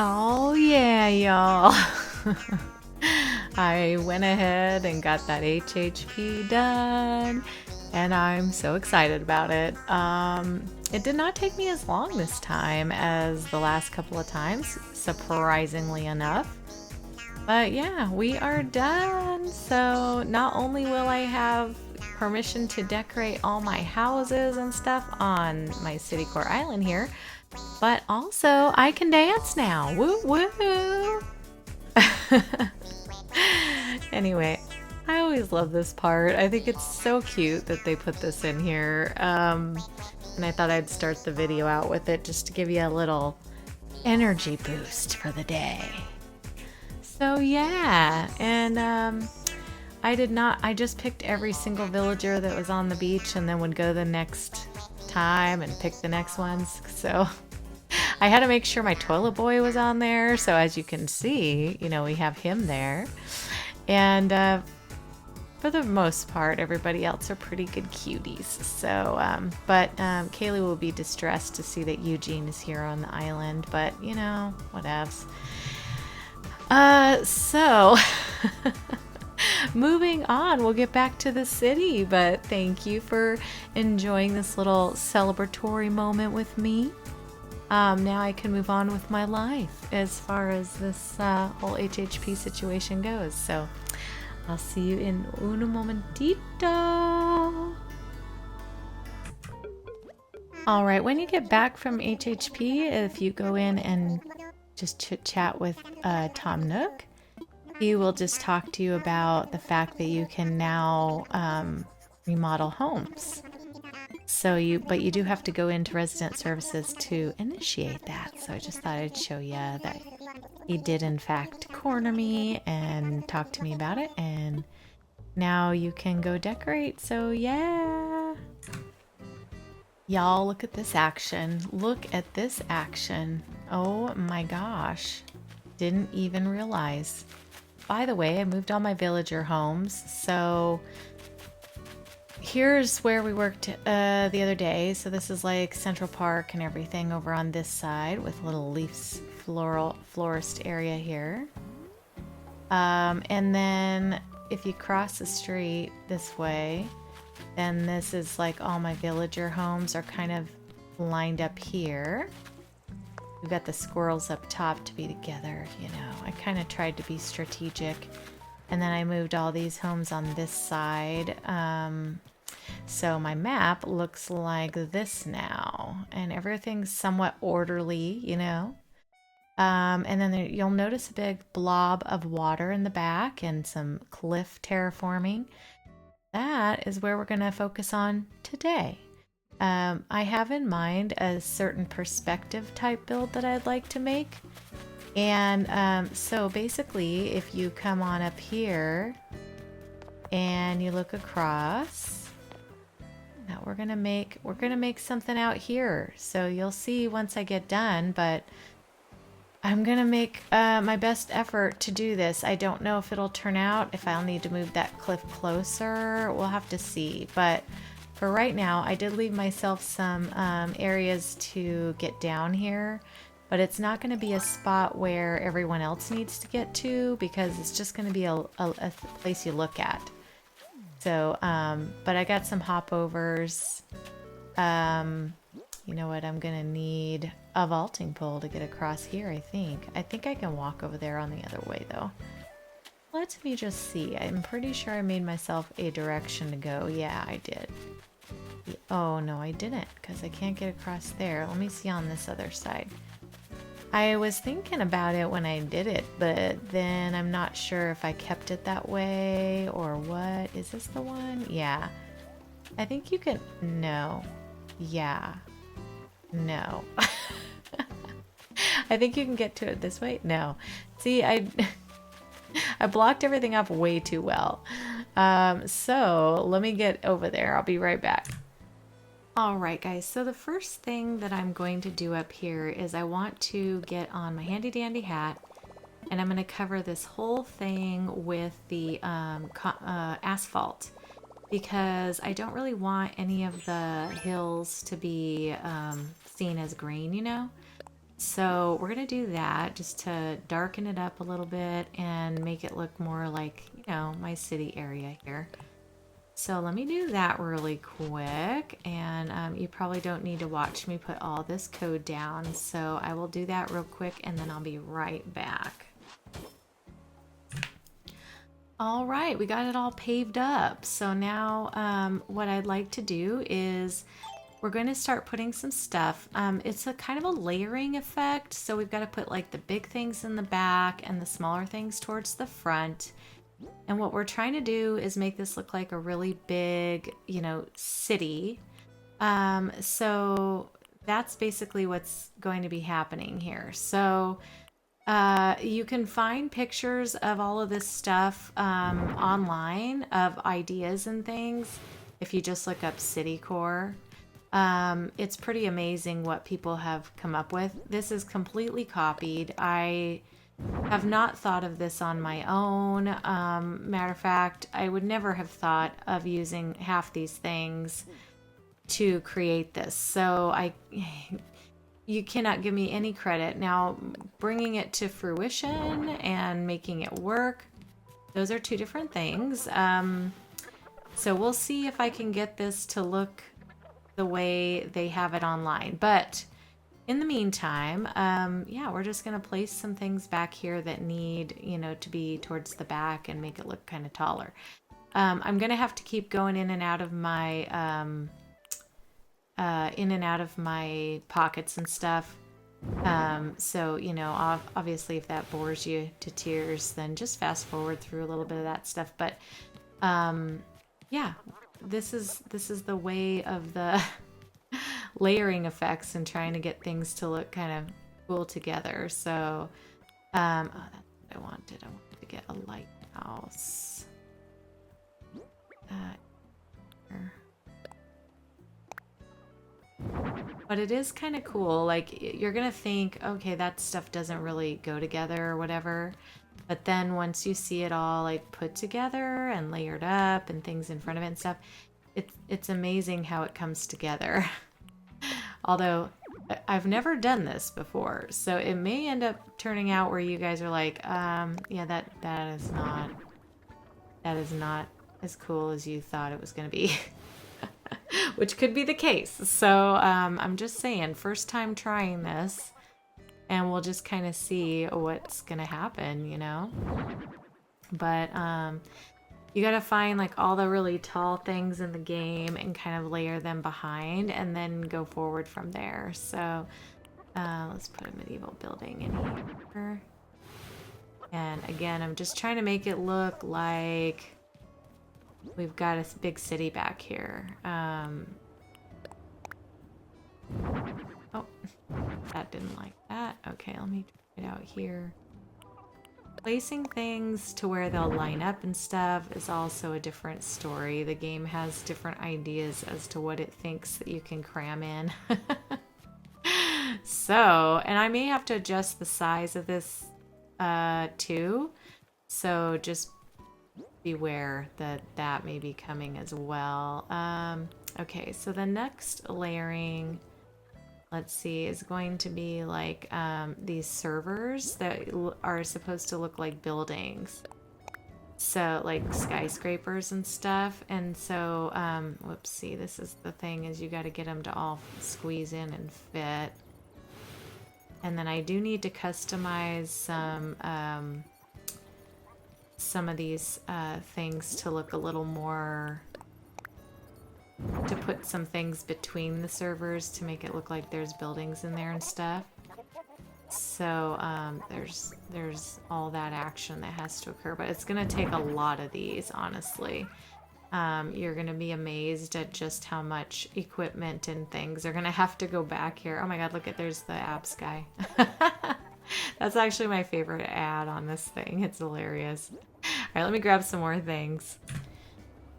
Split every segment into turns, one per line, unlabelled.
Oh yeah, y'all. I went ahead and got that HHP done, and I'm so excited about it. It did not take me as long this time as the last couple of times, surprisingly enough. But yeah, we are done. So not only will I have permission to decorate all my houses and stuff on my Citycore island here, but also I can dance now. Woo woo! Anyway, I always love this part. I think it's so cute that they put this in here. And I thought I'd start the video out with it just to give you a little energy boost for the day. So yeah, and I just picked every single villager that was on the beach and then would go the next time and pick the next ones. So I had to make sure my toilet boy was on there. So as you can see, you know, we have him there. And for the most part, everybody else are pretty good cuties. So, but Kaylee will be distressed to see that Eugene is here on the island. But, you know, whatevs. So moving on, we'll get back to the city, but thank you for enjoying this little celebratory moment with me. Now I can move on with my life as far as this whole HHP situation goes. So I'll see you in un momentito. All right, when you get back from HHP, if you go in and just chit chat with Tom Nook, he will just talk to you about the fact that you can now remodel homes. So but you do have to go into resident services to initiate that. So I just thought I'd show you that he did in fact corner me and talk to me about it, and now you can go decorate. So yeah. Y'all, look at this action. Look at this action. Oh my gosh. Didn't even realize. By the way, I moved all my villager homes. So here's where we worked the other day. So this is like Central Park and everything over on this side with little leaves, florist area here. And then if you cross the street this way, then this is like all my villager homes are kind of lined up here. We've got the squirrels up top to be together, you know. I kind of tried to be strategic. And then I moved all these homes on this side. So my map looks like this now. And everything's somewhat orderly, you know. And then you'll notice a big blob of water in the back and some cliff terraforming. That is where we're going to focus on today. I have in mind a certain perspective type build that I'd like to make. And so basically, if you come on up here and you look across, now we're gonna make something out here. So you'll see once I get done, but I'm gonna make my best effort to do this. I don't know if it'll turn out, if I'll need to move that cliff closer. We'll have to see. But for right now, I did leave myself some areas to get down here. But it's not going to be a spot where everyone else needs to get to, because it's just going to be a place you look at. So, but I got some hopovers. You know what? I'm going to need a vaulting pole to get across here, I think. I think I can walk over there on the other way, though. Let me just see. I'm pretty sure I made myself a direction to go. Yeah, I did. Oh, no, I didn't, because I can't get across there. Let me see on this other side. I was thinking about it when I did it, but then I'm not sure if I kept it that way or what. Is this the one? Yeah. I think you can... No. Yeah. No. I think you can get to it this way. No. See, I blocked everything up way too well. So let me get over there. I'll be right back. All right, guys. So the first thing that I'm going to do up here is I want to get on my handy dandy hat, and I'm going to cover this whole thing with the asphalt, because I don't really want any of the hills to be seen as green, you know? So we're going to do that just to darken it up a little bit and make it look more like, you know, my city area here. So let me do that really quick, and you probably don't need to watch me put all this code down, so I will do that real quick and then I'll be right back. All right, we got it all paved up. So now what I'd like to do is we're going to start putting some stuff. It's a kind of a layering effect, so we've got to put like the big things in the back and the smaller things towards the front. And what we're trying to do is make this look like a really big, you know, city. So that's basically what's going to be happening here. So you can find pictures of all of this stuff online of ideas and things if you just look up Citycore. It's pretty amazing what people have come up with. This is completely copied. I have not thought of this on my own. Matter of fact, I would never have thought of using half these things to create this. So you cannot give me any credit. Now, bringing it to fruition and making it work, those are two different things. So we'll see if I can get this to look the way they have it online. But in the meantime, yeah, we're just going to place some things back here that need, you know, to be towards the back and make it look kind of taller. I'm going to have to keep going in and out of my pockets and stuff. So, you know, obviously if that bores you to tears, then just fast forward through a little bit of that stuff. But yeah, this is the way of the layering effects and trying to get things to look kind of cool together. So, oh, that's what I wanted. I wanted to get a lighthouse. Here. But it is kind of cool. Like, you're gonna think, okay, that stuff doesn't really go together or whatever. But then once you see it all like put together and layered up and things in front of it and stuff, it's amazing how it comes together. Although I've never done this before, so it may end up turning out where you guys are like, yeah, that is not as cool as you thought it was going to be. Which could be the case. So I'm just saying, first time trying this, and we'll just kind of see what's going to happen, you know? But you got to find like all the really tall things in the game and kind of layer them behind and then go forward from there. So let's put a medieval building in here. And again, I'm just trying to make it look like we've got a big city back here. Oh, that didn't like that. Okay, let me try it out here. Placing things to where they'll line up and stuff is also a different story. The game has different ideas as to what it thinks that you can cram in. So, and I may have to adjust the size of this too. So just beware that may be coming as well. Okay, so the next layering, let's see, is going to be like these servers that are supposed to look like buildings. So like skyscrapers and stuff. And so, whoops, see, this is the thing, is you got to get them to all squeeze in and fit. And then I do need to customize some of these things to look a little more, to put some things between the servers to make it look like there's buildings in there and stuff. So there's all that action that has to occur, but it's gonna take a lot of these, honestly. You're gonna be amazed at just how much equipment and things are gonna have to go back here. Oh my god, look at, there's the apps guy. That's actually my favorite ad on this thing. It's hilarious. All right, let me grab some more things.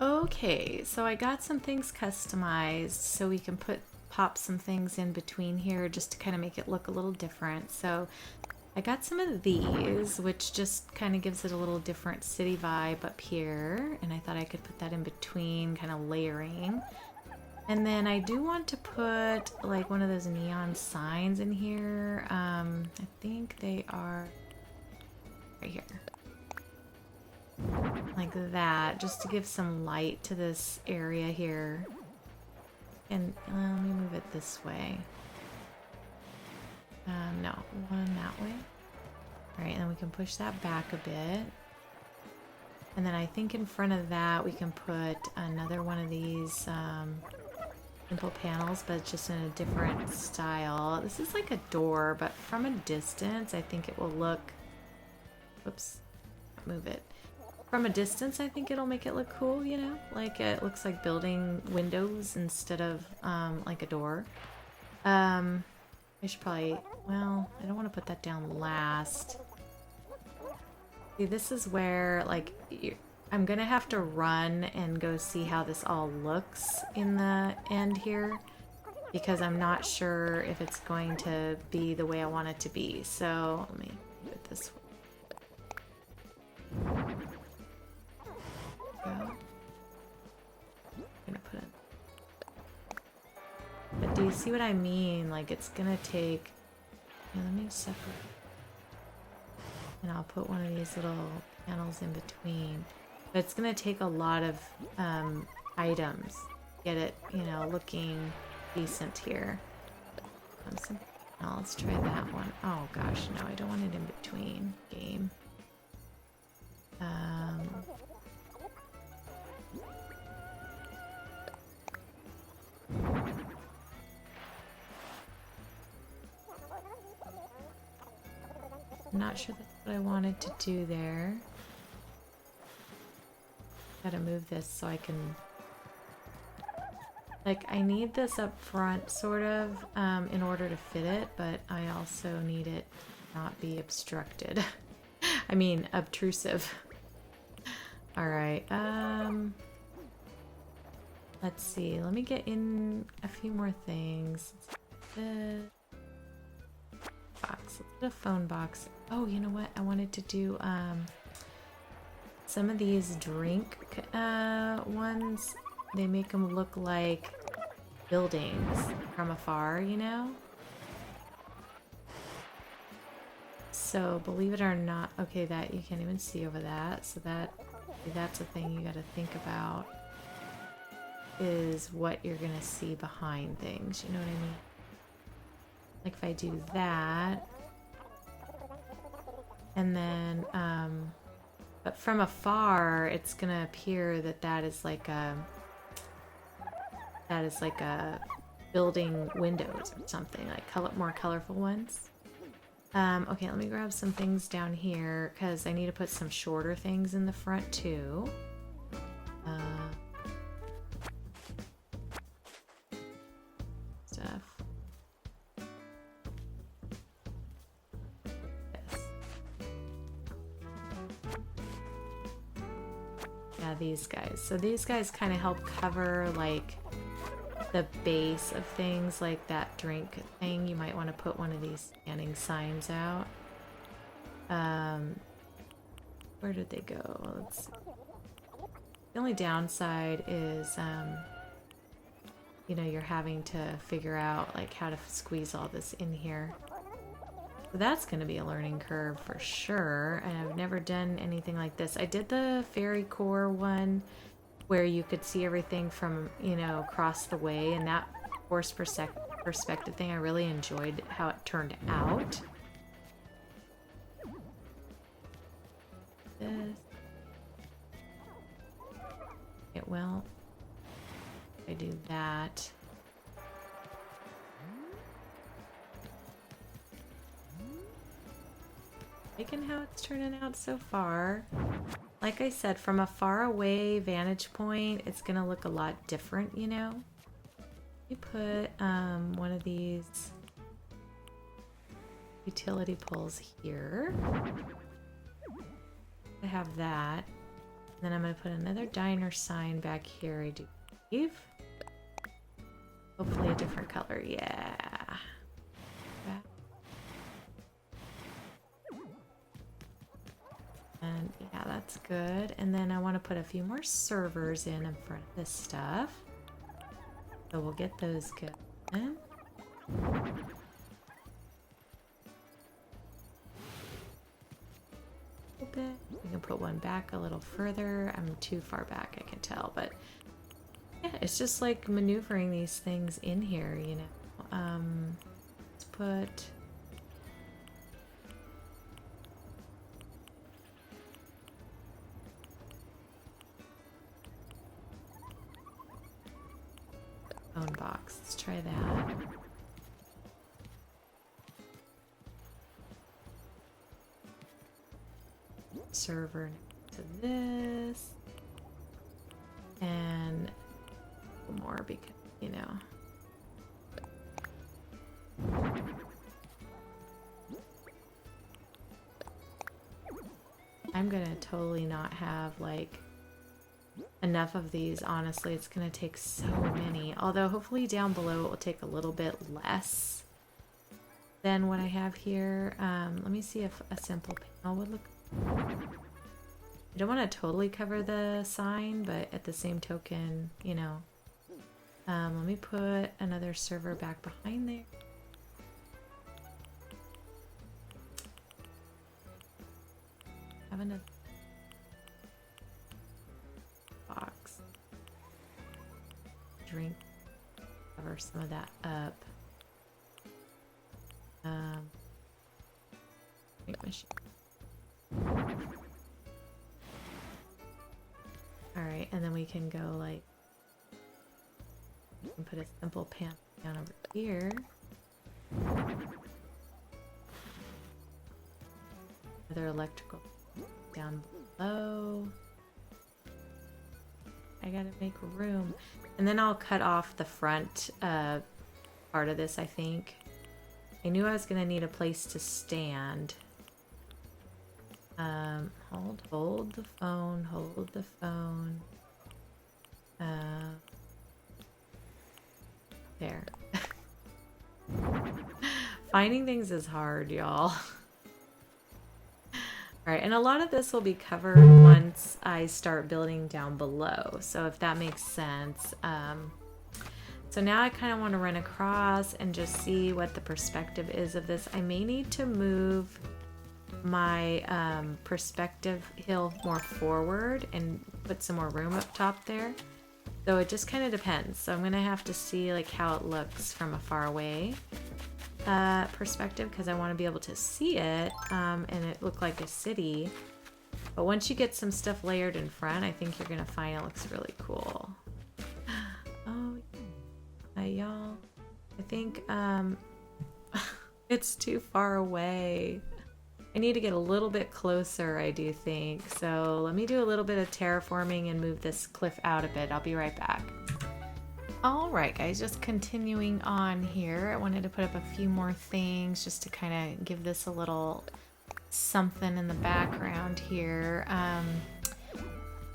Okay, so I got some things customized so we can pop some things in between here just to kind of make it look a little different. So I got some of these, which just kind of gives it a little different city vibe up here. And I thought I could put that in between, kind of layering. And then I do want to put like one of those neon signs in here. I think they are right here. Like that, just to give some light to this area here. And let me move it this way. No, one that way. Alright, and then we can push that back a bit. And then I think in front of that we can put another one of these simple panels, but just in a different style. This is like a door, but from a distance I think it will look... Whoops, move it. From a distance I think it'll make it look cool, you know? Like it looks like building windows instead of like a door. I should probably, well, I don't want to put that down last. See, this is where, like, I'm gonna have to run and go see how this all looks in the end here, because I'm not sure if it's going to be the way I want it to be. So, let me do it this way. I'm gonna put it. But do you see what I mean? Like, it's gonna take... Here, let me separate. And I'll put one of these little panels in between. But it's gonna take a lot of items to get it, you know, looking decent here. Now let's try that one. Oh gosh, no, I don't want it in between. Game. I'm not sure that's what I wanted to do there. Gotta move this so I can... Like, I need this up front, sort of, in order to fit it, but I also need it to not be obstructed. I mean, obtrusive. Alright, let's see. Let me get in a few more things. Box. Let's put a phone box. Oh, you know what? I wanted to do some of these drink ones. They make them look like buildings from afar, you know? So, believe it or not, okay, that you can't even see over that. So that's a thing you gotta think about, is what you're gonna see behind things, you know what I mean? Like if I do that, and then, but from afar, it's gonna appear that that is like a building windows or something, like more colorful ones. Okay, let me grab some things down here because I need to put some shorter things in the front too. Stuff. Yeah, these guys. So these guys kind of help cover like the base of things, like that drink thing. You might want to put one of these scanning signs out. Where did they go? Let's see. The only downside is, you know, you're having to figure out like how to squeeze all this in here. So that's going to be a learning curve for sure. And I've never done anything like this. I did the Citycore one where you could see everything from, you know, across the way, and that forced perspective thing, I really enjoyed how it turned out. This. Okay, well, I do that. Liking how it's turning out so far. Like I said, from a far away vantage point, it's gonna look a lot different, you know? You put one of these utility poles here. I have that. Then I'm going to put another diner sign back here, I do believe. Hopefully a different color. Yeah. And yeah, that's good. And then I want to put a few more servers in front of this stuff. So we'll get those going. Bit. We can put one back a little further. I'm too far back, I can tell, but yeah, it's just like maneuvering these things in here, you know. Let's put phone box. Let's try that. Server next to this, and more because, you know, I'm gonna totally not have like enough of these. Honestly, it's gonna take so many, although hopefully down below it will take a little bit less than what I have here. Let me see if a simple panel would look. I don't want to totally cover the sign, but at the same token, you know, let me put another server back behind there. Have another box. Drink. Cover some of that up. Drink machine. Alright, and then we can go like, we can put a simple pan down over here. Another electrical down below. I gotta make room. And then I'll cut off the front part of this, I think. I knew I was gonna need a place to stand. Hold the phone, hold the phone. There. Finding things is hard, y'all. Alright, and a lot of this will be covered once I start building down below, so if that makes sense. So now I kind of want to run across and just see what the perspective is of this. I may need to move my perspective hill more forward and put some more room up top there. So it just kind of depends. So I'm going to have to see like how it looks from a far away perspective, because I want to be able to see it and it look like a city. But once you get some stuff layered in front, I think you're going to find it looks really cool. Oh, y'all. I think it's too far away. I need to get a little bit closer, I do think. So let me do a little bit of terraforming and move this cliff out a bit. I'll be right back. All right, guys, just continuing on here. I wanted to put up a few more things just to kind of give this a little something in the background here.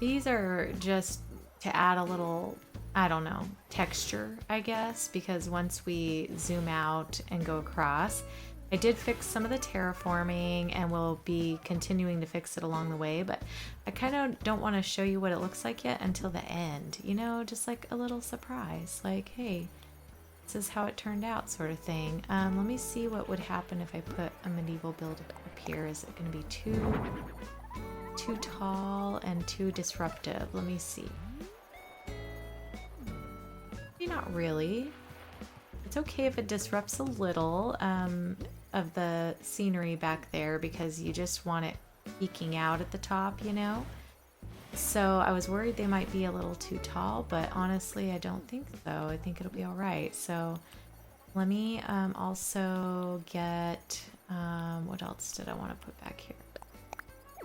These are just to add a little, I don't know, texture, I guess, because once we zoom out and go across, I did fix some of the terraforming and we'll be continuing to fix it along the way, but I kind of don't want to show you what it looks like yet until the end, you know, just like a little surprise, like, hey, this is how it turned out sort of thing. Let me see what would happen if I put a medieval build up here. Is it going to be too tall and too disruptive? Let me see. Maybe not really. It's okay if it disrupts a little of the scenery back there because you just want it peeking out at the top, you know? So I was worried they might be a little too tall, but honestly, I don't think so. I think it'll be all right. So let me also get, what else did I want to put back here?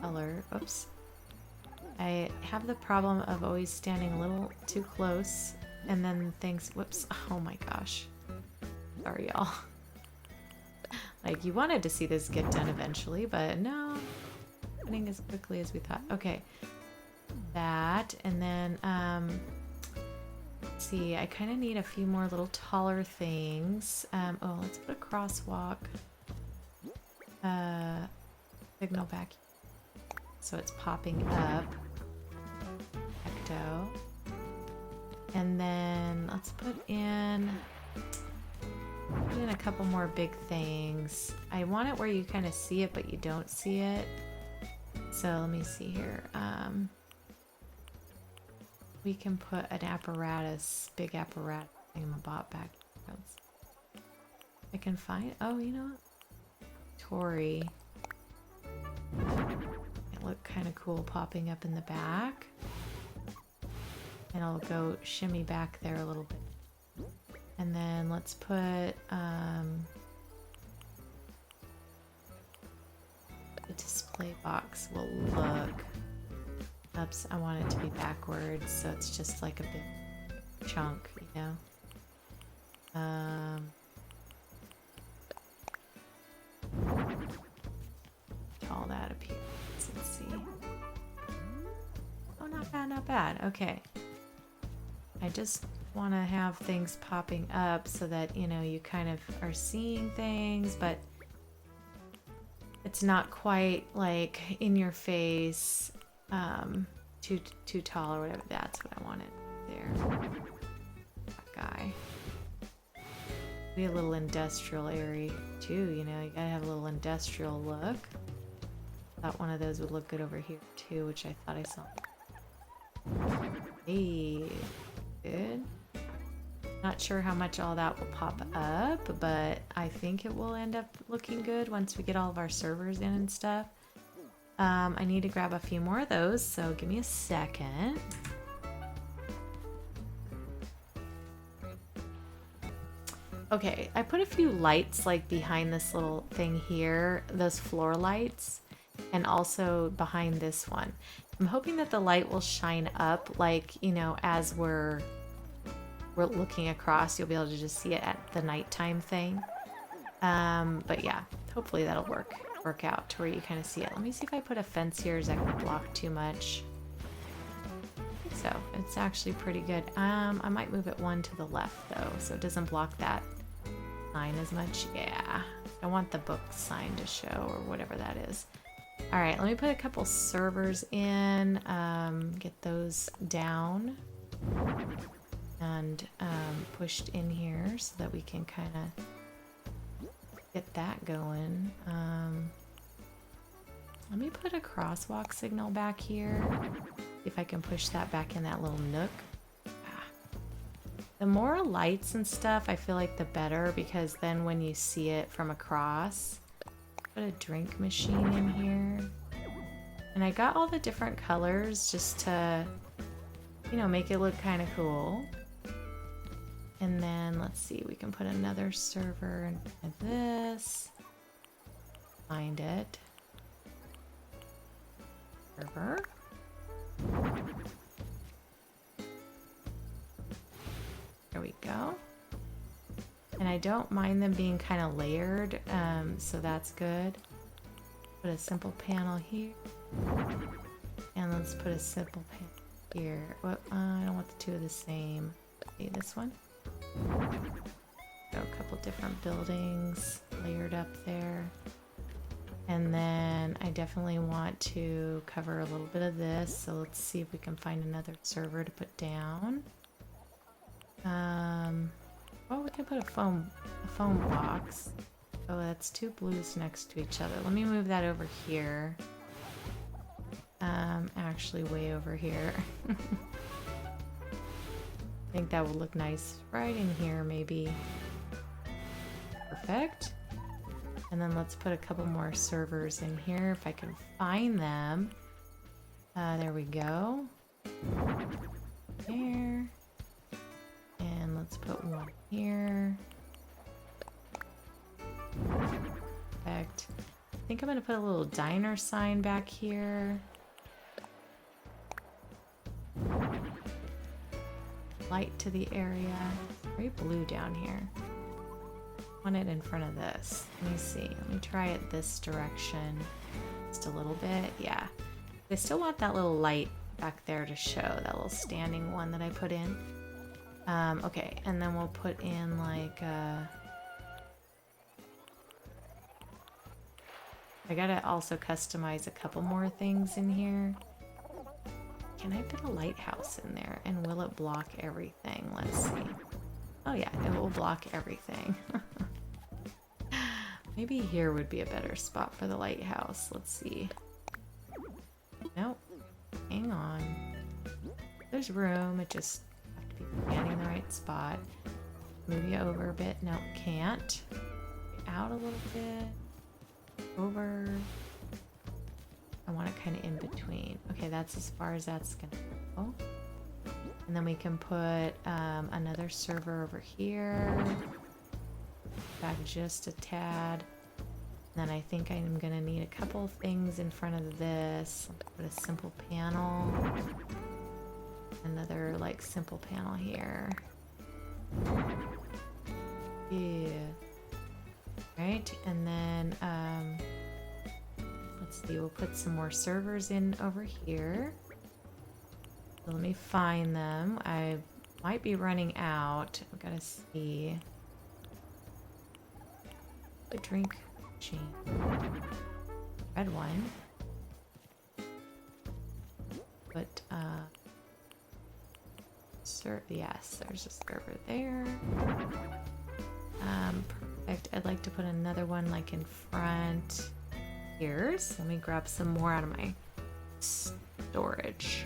Color, oops. I have the problem of always standing a little too close and then things, whoops, oh my gosh. Sorry, y'all. Like, you wanted to see this get done eventually, but no. Happening as quickly as we thought. Okay. That, and then, let's see, I kind of need a few more little taller things. Oh, let's put a crosswalk. Signal back. So it's popping up. Ecto. And then let's put in a couple more big things. I want it where you kind of see it, but you don't see it. So let me see here. We can put an apparatus, big apparatus thingamabot back. I can find, oh, you know what? Tori. It looked kind of cool popping up in the back. And I'll go shimmy back there a little bit. And then let's put the display box will look. Oops, I want it to be backwards, so it's just like a big chunk, you know. All that appears. Let's see. Oh, not bad, not bad. Okay. I just want to have things popping up so that, you know, you kind of are seeing things, but it's not quite like in your face, too tall or whatever. That's what I wanted there. That guy. Be a little industrial area too, you know, you gotta have a little industrial look. Thought one of those would look good over here too, which I thought I saw. Hey, good. Not sure how much all that will pop up, but I think it will end up looking good once we get all of our servers in and stuff. I need to grab a few more of those, so give me a second. Okay, I put a few lights like behind this little thing here, those floor lights, and also behind this one. I'm hoping that the light will shine up, like, you know, as we're looking across, you'll be able to just see it at the nighttime thing. But yeah, hopefully that'll work out to where you kind of see it. Let me see if I put a fence here. Is that gonna block too much? I think so. It's actually pretty good. I might move it one to the left though, so it doesn't block that sign as much. Yeah, I want the book sign to show or whatever that is. All right, let me put a couple servers in, get those down and pushed in here so that we can kind of get that going. Let me put a crosswalk signal back here. See if I can push that back in that little nook. The more lights and stuff, I feel like the better, because then when you see it from across, put a drink machine in here. And I got all the different colors just to, you know, make it look kind of cool. And then let's see, we can put another server in this. Find it. Server. There we go. And I don't mind them being kind of layered, so that's good. Put a simple panel here. And let's put a simple panel here. Well, I don't want the two of the same. See this one? Go a couple different buildings layered up there. And then I definitely want to cover a little bit of this. So let's see if we can find another server to put down. Oh, we can put a phone box. Oh, that's two blues next to each other. Let me move that over here. Actually way over here. I think that would look nice right in here, maybe. Perfect. And then let's put a couple more servers in here if I can find them. There we go. There. And let's put one here. Perfect. I think I'm gonna put a little diner sign back here. Light to the area. Very blue down here. want it in front of this. Let me see. Let me try it this direction just a little bit. Yeah. I still want that little light back there to show, that little standing one that I put in. Okay, and then we'll put in like I gotta also customize a couple more things in here. Can I put a lighthouse in there and will it block everything? Let's see. Oh yeah, it will block everything. Maybe here would be a better spot for the lighthouse. Let's see. Nope. Hang on. There's room. It just have to be standing in the right spot. Move you over a bit. No, can't. Out a little bit. Over. I want it kind of in between. Okay, that's as far as that's gonna go. And then we can put another server over here. Back just a tad. And then I think I'm gonna need a couple things in front of this. Put a simple panel. Another like simple panel here. Yeah. Right, and then let's see, we'll put some more servers in over here. So let me find them. I might be running out. I've got to see. The drink machine. Red one. But yes, there's a server there. Perfect. I'd like to put another one like in front here. So let me grab some more out of my storage.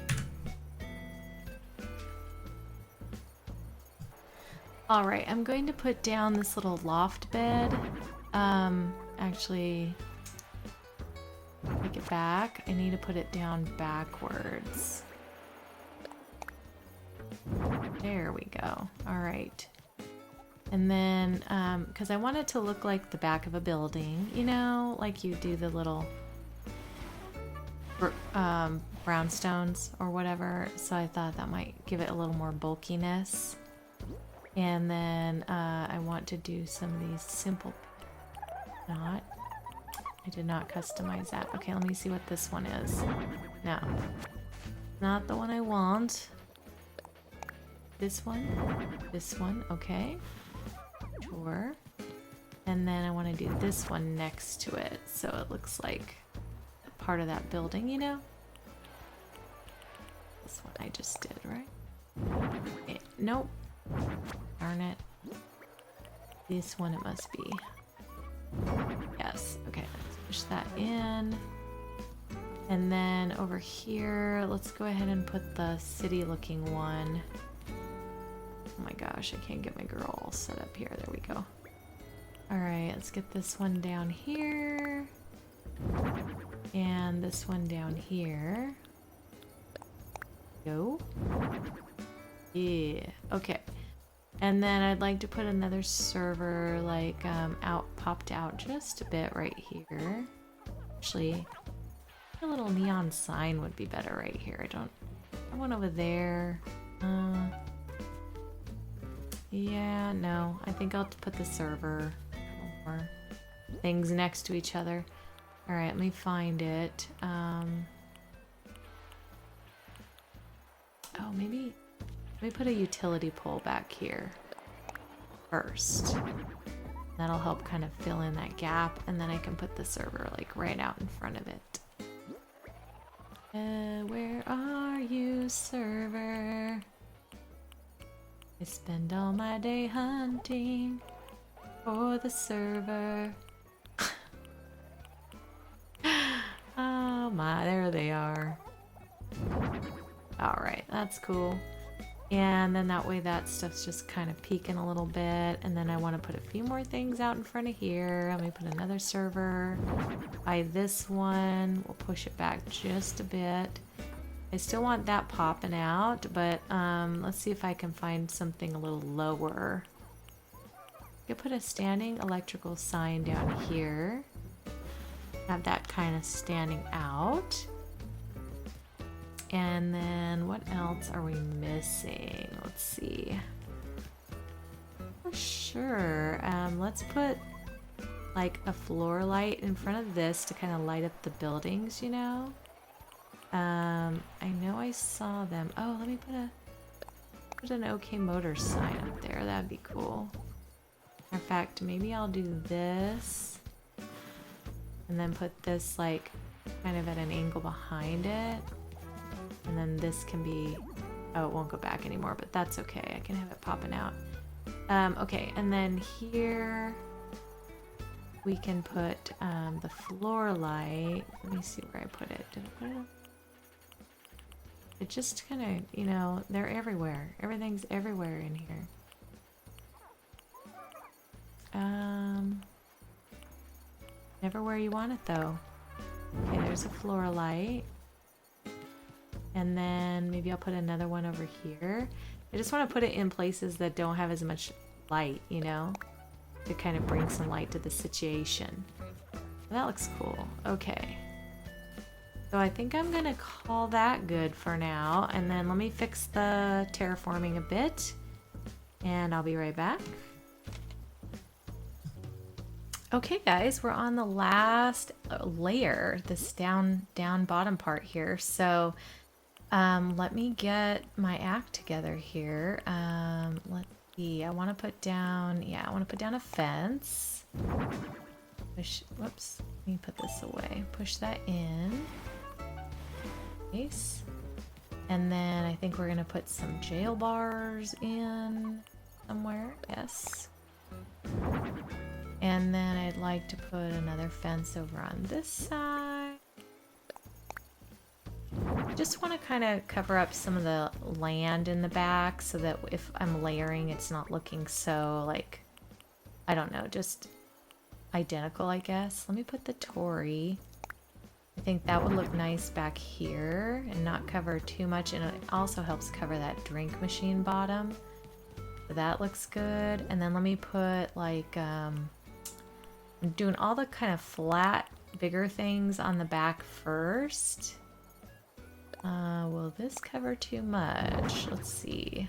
All right, I'm going to put down this little loft bed. Actually, take it back. I need to put it down backwards. There we go. All right. And then, because I want it to look like the back of a building, you know, like you do the little brownstones or whatever. So I thought that might give it a little more bulkiness. And then I want to do some of these simple. I did not customize that. Okay, let me see what this one is. No, not the one I want. This one, okay. Sure. And then I want to do this one next to it, so it looks like part of that building, you know? This one I just did, right? Nope. Darn it. This one it must be. Yes, okay, let's push that in. And then over here, let's go ahead and put the city looking one. Oh my gosh, I can't get my girl all set up here. There we go. Alright, let's get this one down here. And this one down here. Go. Yeah, okay. And then I'd like to put another server like popped out just a bit right here. Actually, a little neon sign would be better right here. I want over there. Yeah, no, I think I'll put the server or things next to each other. All right, let me find it. Oh, maybe let me put a utility pole back here first. That'll help kind of fill in that gap, and then I can put the server like right out in front of it. Where are you, server? I spend all my day hunting for the server. Oh my, there they are. Alright, that's cool. And then that way that stuff's just kind of peeking a little bit. And then I want to put a few more things out in front of here. Let me put another server by this one. We'll push it back just a bit. I still want that popping out, but let's see if I can find something a little lower. I could put a standing electrical sign down here. Have that kind of standing out. And then what else are we missing? Let's see. Oh, Sure. Let's put like a floor light in front of this to kind of light up the buildings, you know? I know I saw them. Oh, let me put an OK Motor sign up there. That'd be cool. In fact, maybe I'll do this and then put this like kind of at an angle behind it. And then this can be, oh, it won't go back anymore, but that's okay. I can have it popping out. Okay, and then here we can put the floor light. Let me see where I put it. Did I put it? It just kind of, you know, they're everywhere. Everything's everywhere in here. Never where you want it though. Okay, there's a floor light. And then maybe I'll put another one over here. I just want to put it in places that don't have as much light, you know, to kind of bring some light to the situation. That looks cool. Okay. So I think I'm going to call that good for now. And then let me fix the terraforming a bit. And I'll be right back. Okay guys, we're on the last layer, this down bottom part here. So let me get my act together here. Let's see, I want to put down, I want to put down a fence. Whoops, let me put this away. Push that in. Nice. And then I think we're going to put some jail bars in somewhere. Yes. And then I'd like to put another fence over on this side. Just want to kind of cover up some of the land in the back so that if I'm layering, it's not looking so like, I don't know, just identical, I guess. Let me put the Tory. I think that would look nice back here and not cover too much. And it also helps cover that drink machine bottom. So that looks good. And then let me put like, I'm doing all the kind of flat, bigger things on the back first. Will this cover too much? Let's see.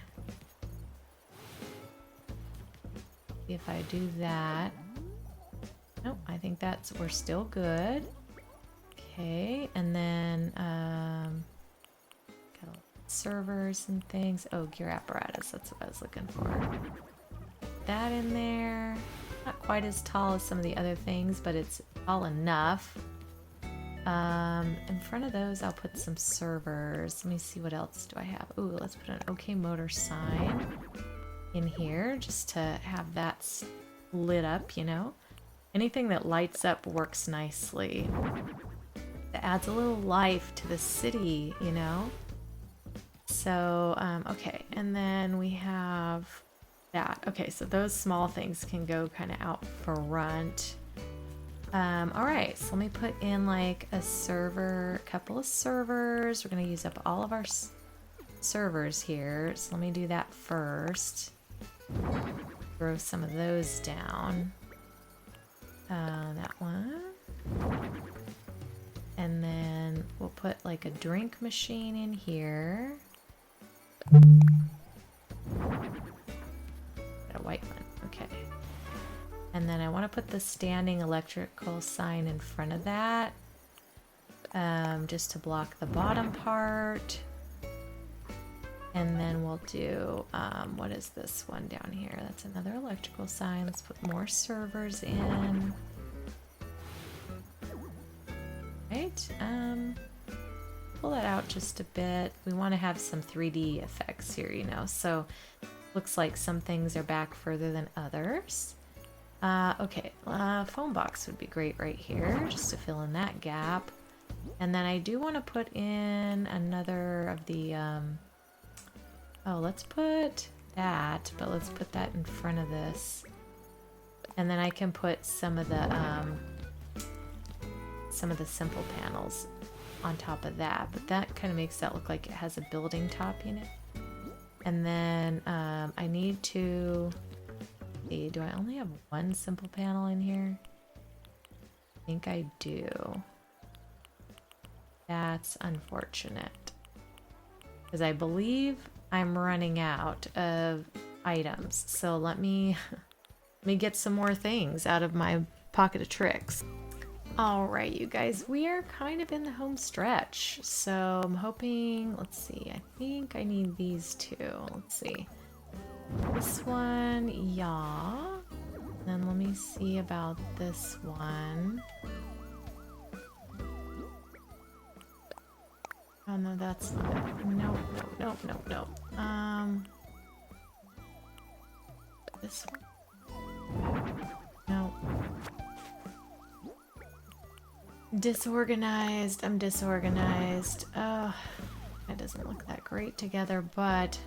If I do that. Nope, I think we're still good. Okay, and then got servers and things. Oh, gear apparatus, that's what I was looking for. Put that in there. Not quite as tall as some of the other things, but it's tall enough. In front of those, I'll put some servers. Let me see, what else do I have? Ooh, let's put an OK Motor sign in here just to have that lit up, you know? Anything that lights up works nicely. It adds a little life to the city, you know? So, okay, and then we have that. Okay, so those small things can go kind of out front. All right, so let me put in like a couple of servers. We're gonna use up all of our servers here. So let me do that first. Throw some of those down. That one. And then we'll put like a drink machine in here. Got a white one, okay. And then I want to put the standing electrical sign in front of that, just to block the bottom part. And then we'll do, what is this one down here? That's another electrical sign. Let's put more servers in. Right, pull that out just a bit. We want to have some 3D effects here, you know, so looks like some things are back further than others. Okay, phone box would be great right here, just to fill in that gap. And then I do want to put in another of the, oh, let's put that, but let's put that in front of this. And then I can put some of the simple panels on top of that, but that kind of makes that look like it has a building top in it. And then I need to see, do I only have one simple panel in here? I think I do. That's unfortunate, because I believe I'm running out of items. So let me Let me get some more things out of my pocket of tricks. All right, you guys, we are kind of in the home stretch. So I'm hoping, let's see, I think I need these two. Let's see. This one, yeah. Then let me see about this one. Oh no, that's not it. No, no, no, no, no. This one. No. Disorganized. I'm disorganized. It doesn't look that great together, but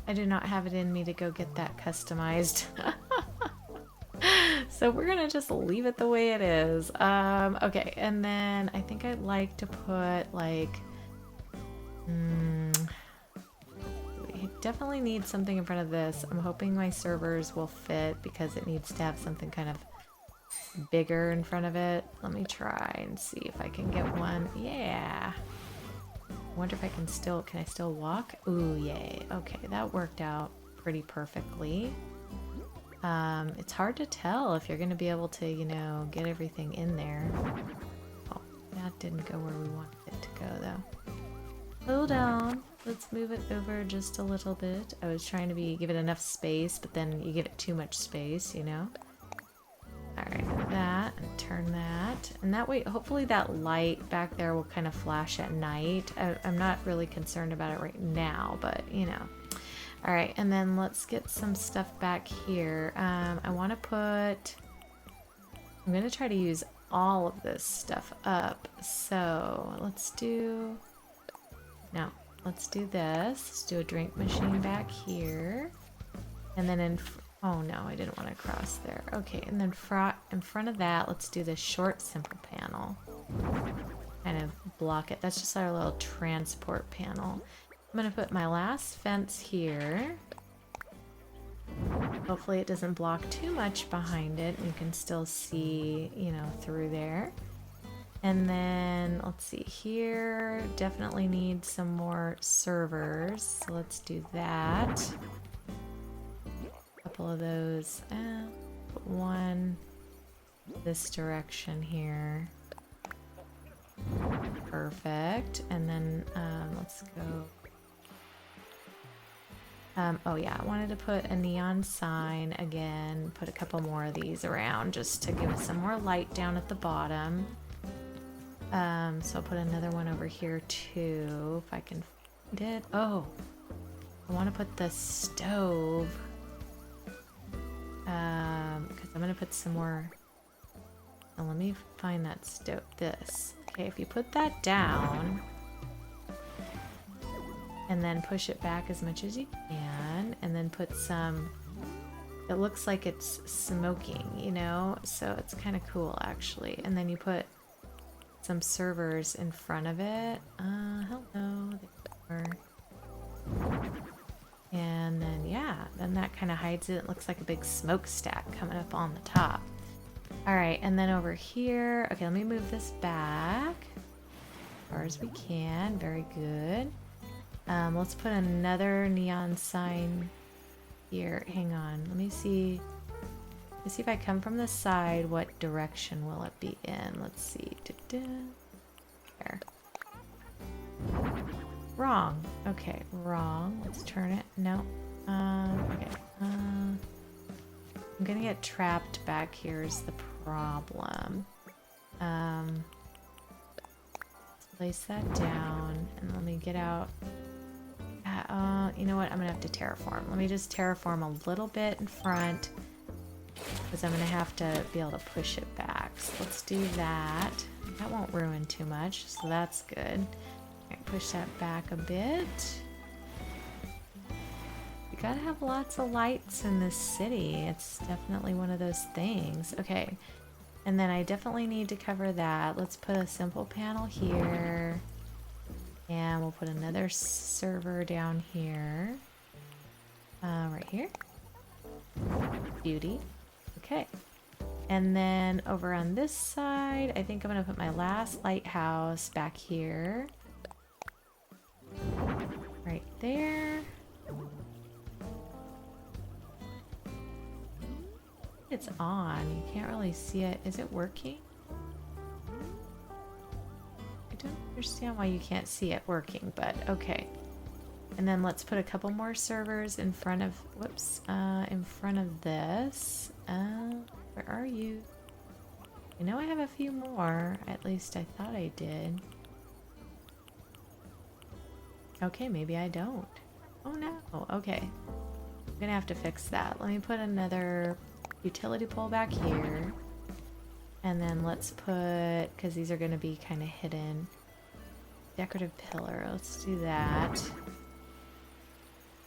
I do not have it in me to go get that customized. So we're gonna just leave it the way it is. Okay, and then I think I'd like to put like, we definitely need something in front of this. I'm hoping my servers will fit because it needs to have something kind of bigger in front of it. Let me try and see if I can get one. Yeah. I wonder if I can I still walk? Ooh, yay. Okay, that worked out pretty perfectly. It's hard to tell if you're going to be able to, you know, get everything in there. Oh, that didn't go where we wanted it to go, though. Hold on. Let's move it over just a little bit. I was trying to give it enough space, but then you give it too much space, you know? Alright, that, and turn that. And that way, hopefully that light back there will kind of flash at night. I'm not really concerned about it right now, but, you know. Alright, and then let's get some stuff back here. I want to put... I'm going to try to use all of this stuff up. So, let's do... No, let's do this. Let's do a drink machine back here. And then oh no, I didn't want to cross there. Okay, and then in front of that, let's do this short simple panel. Kind of block it. That's just our little transport panel. I'm going to put my last fence here. Hopefully it doesn't block too much behind it. You can still see, you know, through there. And then, let's see, here definitely need some more servers. So let's do that. A couple of those. Put one this direction here. Perfect. And then let's go. Oh yeah, I wanted to put a neon sign again. Put a couple more of these around just to give some more light down at the bottom. So I'll put another one over here too, if I can find it. Oh, I want to put the stove. Because I'm going to put some more. Oh, let me find that stove. This. Okay, if you put that down and then push it back as much as you can, and then put some. It looks like it's smoking, you know, so it's kind of cool actually. And then you put some servers in front of it. Hello. There. And then, yeah, then that kind of hides it. It looks like a big smokestack coming up on the top. All right, and then over here, okay, let me move this back as far as we can. Very good. Let's put another neon sign here. Hang on, let me see. Let's see if I come from the side, what direction will it be in? Let's see. There. Wrong. Okay, wrong. Let's turn it. No. Okay. I'm gonna get trapped back here is the problem. Let's place that down and let me get out. You know what? I'm gonna have to terraform. Let me just terraform a little bit in front because I'm gonna have to be able to push it back. So let's do that. That won't ruin too much, so that's good. Push that back a bit. You gotta have lots of lights in this city. It's definitely one of those things. Okay, and then I definitely need to cover that. Let's put a simple panel here. And we'll put another server down here. Right here. Beauty. Okay. And then over on this side, I think I'm gonna put my last lighthouse back here. Right there. it's on. You can't really see it. Is it working? I don't understand why you can't see it working, but okay. And then let's put a couple more servers in front of, whoops, in front of this. Where are you? I know I have a few more. At least I thought I did. Okay, maybe I don't. Oh no. Okay. I'm gonna have to fix that. Let me put another utility pole back here. And then let's put, because these are gonna be kind of hidden, decorative pillar. Let's do that.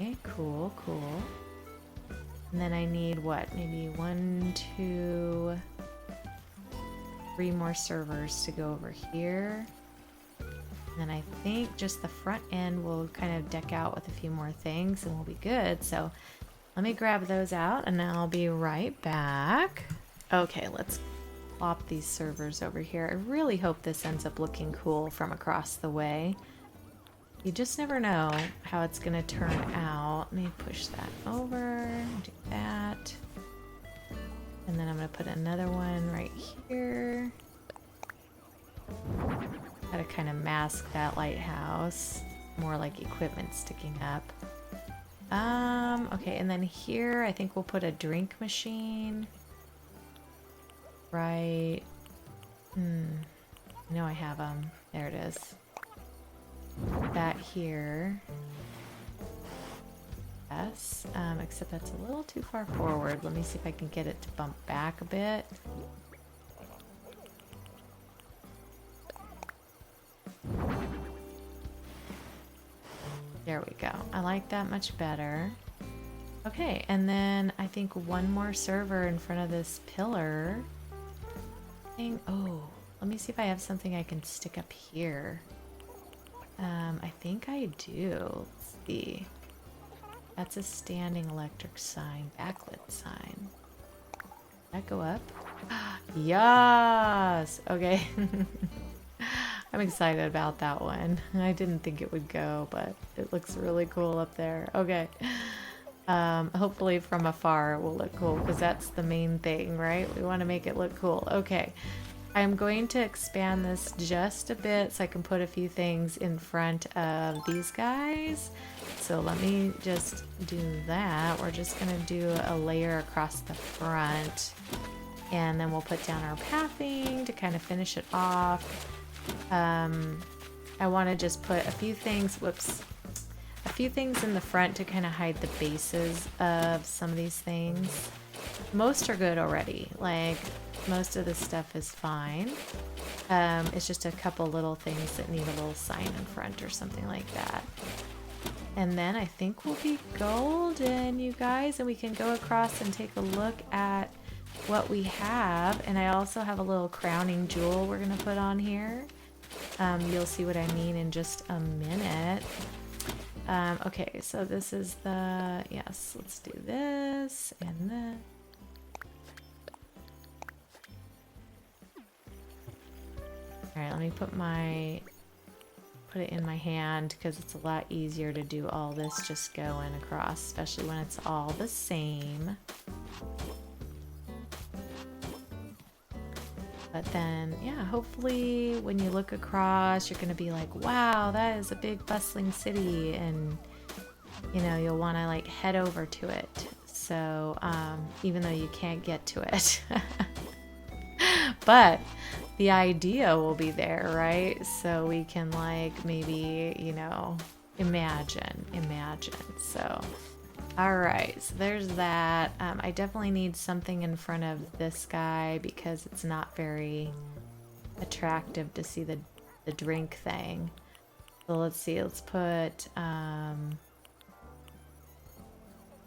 Okay, cool, cool. And then I need what? Maybe 1, 2, 3 more servers to go over here. And then I think just the front end will kind of deck out with a few more things and we'll be good. So let me grab those out and I'll be right back. Okay, let's plop these servers over here. I really hope this ends up looking cool from across the way. You just never know how it's gonna turn out. Let me push that over, do that. And then I'm gonna put another one right here. Gotta kind of mask that lighthouse. More like equipment sticking up. Okay, and then here I think we'll put a drink machine. Right. I know I have them. There it is. That here. Yes. Except that's a little too far forward. Let me see if I can get it to bump back a bit. There we go. I like that much better. Okay, and then I think one more server in front of this pillar thing. Oh, let me see if I have something I can stick up here. I think I do. Let's see. That's a standing electric sign, backlit sign. Did that go up? Yes! Okay. I'm excited about that one. I didn't think it would go, but it looks really cool up there. Okay. Hopefully from afar it will look cool because that's the main thing, right? We want to make it look cool. Okay. I'm going to expand this just a bit so I can put a few things in front of these guys. So let me just do that. We're just going to do a layer across the front and then we'll put down our pathing to kind of finish it off. I want to just put a few things, a few things in the front to kind of hide the bases of some of these things. Most are good already, like most of this stuff is fine. It's just a couple little things that need a little sign in front or something like that. And then I think we'll be golden, you guys, and we can go across and take a look at what we have. And I also have a little crowning jewel we're gonna put on here. You'll see what I mean in just a minute. Okay, so this is the, yes, let's do this and this. All right, let me put it in my hand because it's a lot easier to do all this just going across, especially when it's all the same. But then, yeah, hopefully when you look across, you're gonna be like, wow, that is a big bustling city, and you know, you'll want to like head over to it. So even though you can't get to it, but the idea will be there, right? So we can like maybe, you know, imagine. So all right, so there's that. I definitely need something in front of this guy because it's not very attractive to see the drink thing. So let's see, let's put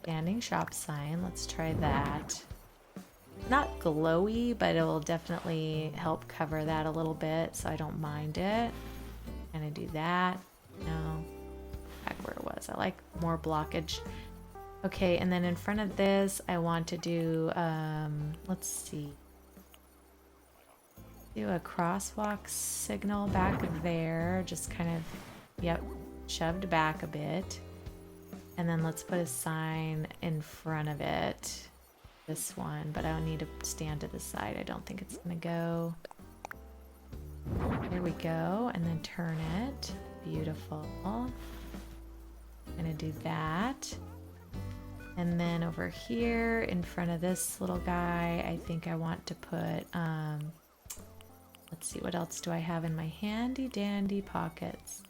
standing shop sign. Let's try that. Not glowy, but it will definitely help cover that a little bit, so I don't mind it. Gonna do that. No, back where it was. I like more blockage. Okay, and then in front of this, I want to do, let's see. Do a crosswalk signal back there, just kind of, yep, shoved back a bit. And then let's put a sign in front of it. this one, but I'll need to stand to the side. I don't think it's gonna go. There we go, and then turn it. Beautiful. Gonna do that. And then over here in front of this little guy, I think I want to put, let's see, what else do I have in my handy dandy pockets?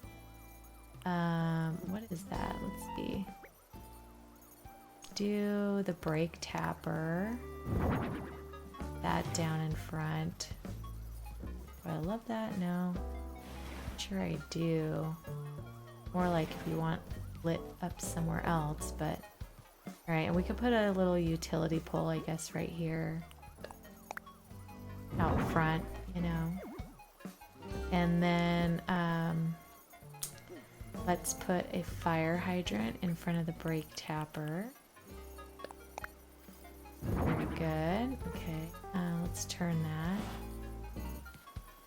What is that? Let's see. Do the brake tapper. That down in front. Do I love that? No. Sure I do. More like if you want lit up somewhere else, but alright, and we could put a little utility pole, I guess, right here. Out front, you know. And then, let's put a fire hydrant in front of the brake tapper. Very good. Okay, let's turn that.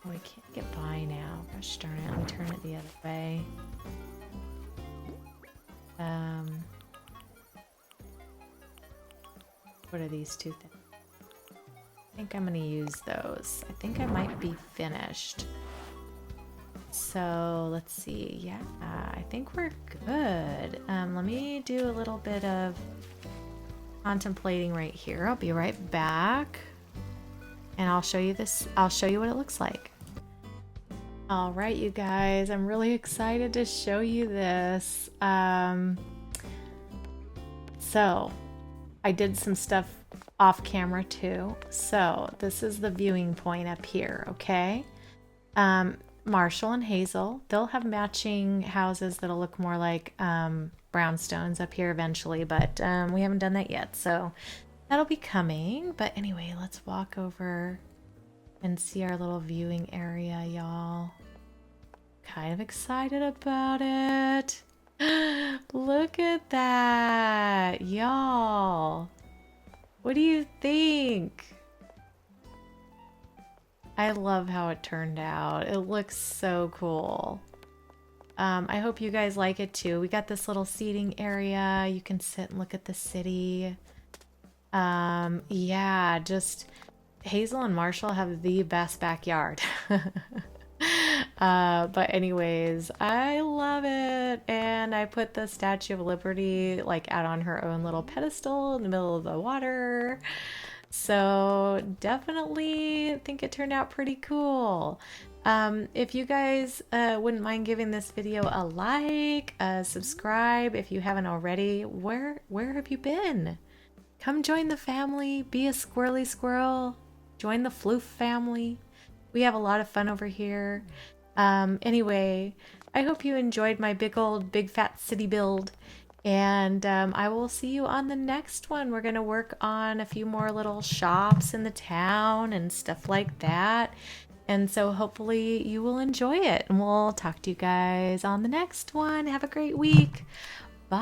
Oh, I can't get by now. Gosh darn it, let me turn it the other way. What are these two things? I think I'm gonna use those. I think I might be finished. So let's see. Yeah, I think we're good. Let me do a little bit of contemplating right here. I'll be right back. And I'll show you this. I'll show you what it looks like. All right, you guys, I'm really excited to show you this. So I did some stuff off camera too. So this is the viewing point up here, okay? Marshall and Hazel, they'll have matching houses that'll look more like brownstones up here eventually, but we haven't done that yet, so that'll be coming. But anyway, let's walk over and see our little viewing area, y'all. Kind of excited about it. Look at that, y'all. What do you think? I love how it turned out. It looks so cool. I hope you guys like it too. We got this little seating area. You can sit and look at the city. Yeah, just Hazel and Marshall have the best backyard. But anyways, I love it. And I put the Statue of Liberty like out on her own little pedestal in the middle of the water. So definitely think it turned out pretty cool. If you guys wouldn't mind giving this video a like, subscribe if you haven't already. Where have you been? Come join the family, be a squirrely squirrel, join the Floof family. We have a lot of fun over here. Anyway, I hope you enjoyed my big fat city build. And I will see you on the next one. We're going to work on a few more little shops in the town and stuff like that. And so hopefully you will enjoy it. And we'll talk to you guys on the next one. Have a great week. Bye.